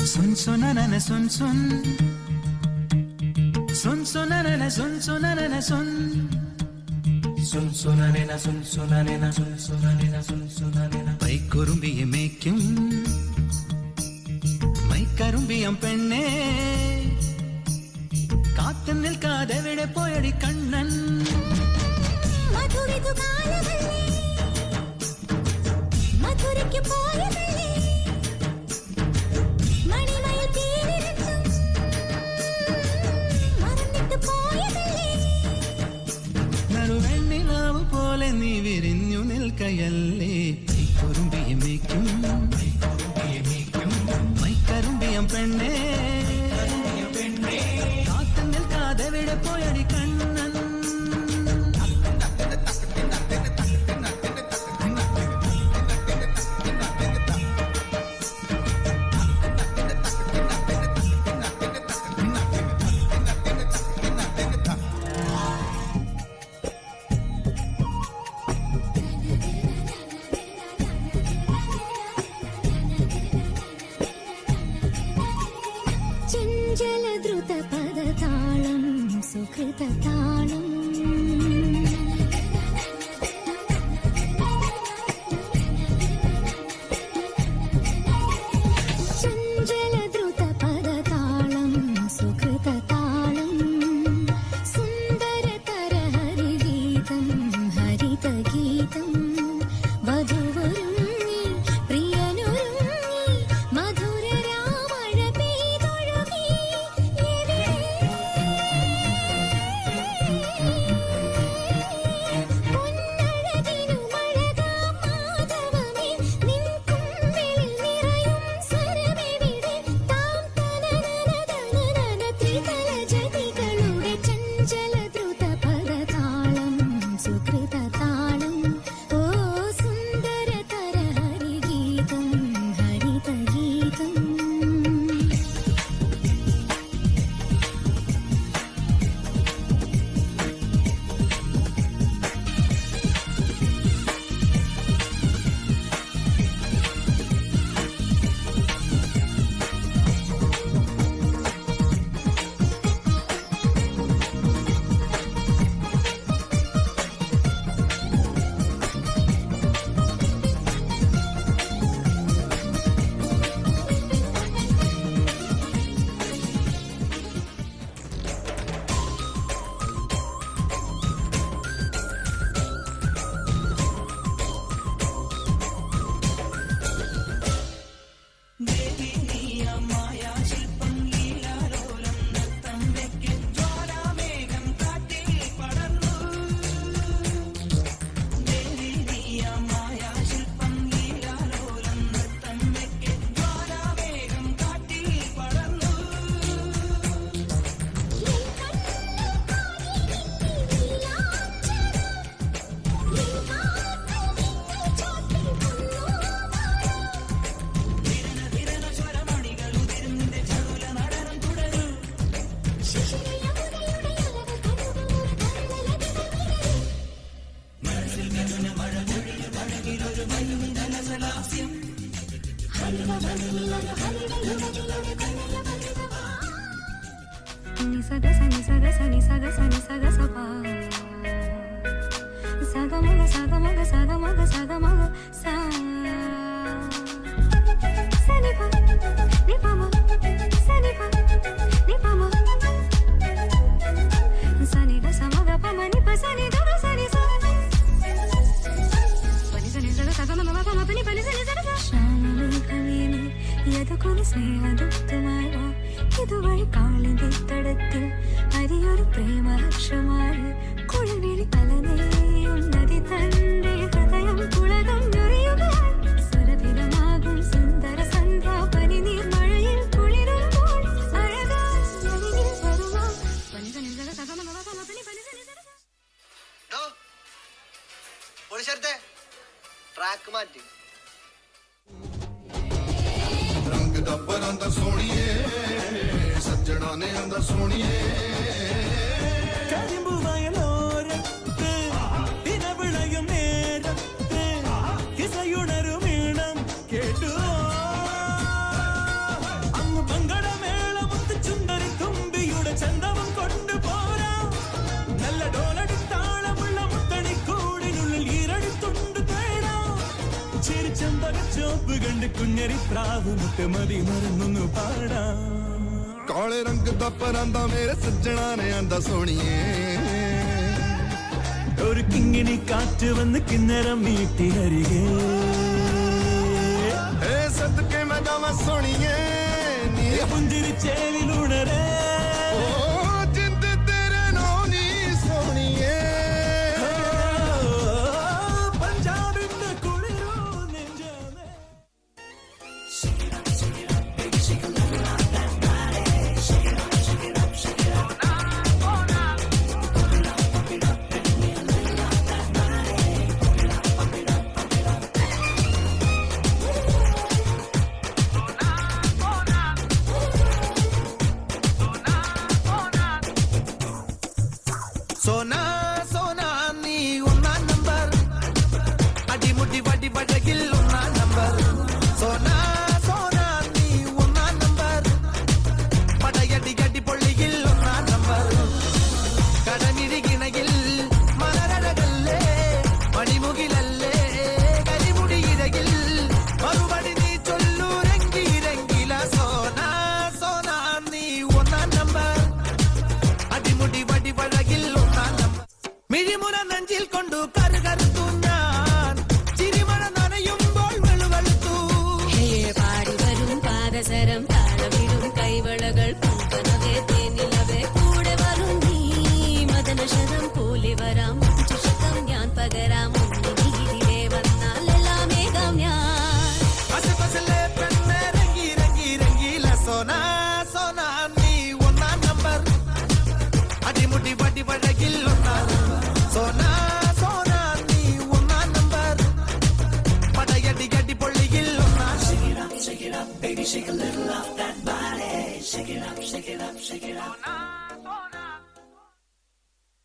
सुन सुन सुन सुन सुन सुन सुन सुन सुन സുൻ സുനനന സുൻ സുനനന സുൻ സുനനന സുൻ സുനനന മൈക്കുറുമ്പിയെ മേയ്ക്കും മൈക്കറുമ്പിയം പെണ്ണേ കാത്തു നിൽക്കാതെവിടെ പോയടി കണ്ണൻ മധുരിതു കാലമല്ലേ മധുരയ്ക്ക് പോയതല്ലേ മണിമയിൽ തീരിരച്ചും മറന്നിട്ട് പോയതല്ലേ നറുവെണ്ണിലാവ് പോലെ നീ വിരിഞ്ഞു നിൽക്കയല്ലേ മൈക്കുറുമ്പിയെ മേയ്ക്കും മൈക്കറുമ്പിയം പെണ്ണേ കാത്തു നിൽക്കാതെവിടെ പോയടി കണ്ണൻ ചഞ്ചലദ്രുതപദതാളം സുകൃതതാളം ചഞ്ചലദ്രുതപദതാളം സുകൃതതാളം സുന്ദരതര ഹരിഗീതം ഹരിതഗീതം വധുവരുങ്ങി പ്രിയനുരുങ്ങി മധുരരാമഴ പെയ്തൊഴുകി പൊന്നഴകിനു മഴകാം മാധവമേ നിൻ കുമ്പിളിൽ നിറയും സ്വരമെവിടെ താം തനനനനനനന ത്രിതല ജതികളുടെ ചഞ്ചലദ്രുതപദതാളം സുകൃതതാളം ഓ സുന്ദരതര ഹരിഗീതം ഹരിതഗീതം ഇതുവഴി കാളിന്റെ തടത്തിൽ അരിയൊരു പ്രേമലക്ഷമായി കുളിവിളി തലനെയും നദി തന്റെ ഹൃദയം കുളകം ഞൊറിയുകയാൽ സുരഭിലമാകും സുന്ദര സന്ധ്യ പനിനീർ മഴയിൽ കുളിരുമ്പോൾ അഴകാൽ നദിയിൽ വരുവാൻ പനിതനിൽ സകമപനി ട്രാക്ക് മാറ്റി ਆਂਦਾ ਸੋਣੀਏ ਸੱਜਣਾ ਨੇ ਆਂਦਾ ਸੋਣੀਏ കരിമ്പു വയലോരത്ത് ദിനവിളയും നേരത്ത് കിസയുണരും ഈണം കേട്ടു അങ്ങ് പങ്കടമേളമൊത്ത് ചുണ്ടരി തുമ്പിയുടെ ചന്തവും കൊണ്ടുപോരാ നല്ല ഡോലടിത്താളമുള്ള മുത്തണിക്കൂടിനുള്ളിൽ ഈരടിത്തുണ്ട് തേടാം ചിരിച്ചമ്പകച്ചോപ്പ് കണ്ട് കുഞ്ഞരി പ്രാവ് മുത്തമതി മറന്നൊന്നു പാടാം ਕਾਲੇ ਰੰਗ ਦਾ ਪਰਾਂਦਾ ਮੇਰੇ ਸੱਜਣਾ ਨੇ ਆਂਦਾ ਸੋਣੀਏ ഒരു കിങ്ങിണി കാറ്റ് വന്ന് കിന്നരം മീട്ടി അരികെ ਏ ਸਦਕੇ ਮੈਂ ਜਾਵਾਂ ਸੋਣੀਏ ਨੀ പുഞ്ചിരി ചേലിലുണരേ ਓ ਜਿੰਦ ਤੇਰੇ ਨੋ ਨੀ ਸੋਣੀਏ പഞ്ചാബിന്റെ കുളിരോ നെഞ്ചമേ സോനാ സോനാ നീ ഒന്നാം നമ്പർ അടിമുടി വടി വടകിൽ ഒന്നാം നമ്പർ സോനാ സോനാ നീ ഒന്നാം നമ്പർ പടയടി അടി പൊള്ളിയിൽ ഒന്നാം നമ്പർ കടമിഴികിണയിൽ മലരഴകല്ലേ മണിമുകിലല്ലേ കരിമുടി ഇരകിൽ മറുപടി നീ ചൊല്ലൂരെങ്കിലെങ്കില സോനാ സോനാ നീ ഒന്നാം നമ്പർ അടിമുടി വടി വഴകിൽ ഒന്നാം നമ്പർ മിഴിമുന നെഞ്ചിൽ കൊണ്ടു കറുകറുത്തു ഞാൻ ചിരിമഴ നനയുമ്പോൾ വെളുവെളുത്തു പാടി വരും പാദസരം താളമിടും കൈവളകൾ പൂക്കനവേ തേനിലവേ കൂടെ വരും നീ മദനശരം പോലെ വരാം ചുഷകം ഞാൻ പകരാം നീതിരെ വന്നാൽ എല്ലാം ഏകാം ഞാൻ അസപസലെ പെണ്ണെ രംഗി രംഗി രംഗീല സോനാ സോനാ നീ ഒന്നാം നമ്പർ അടിമുടി വടി വഴകിൽ ഒന്നാം നമ്പർ സോനാ സോനാ നീ ഒന്നാം നമ്പർ പടയടി അടി പൊള്ളിയിൽ ഒന്നാം Shake it up, baby, shake a little off that body. Shake it up, shake it up, shake it up.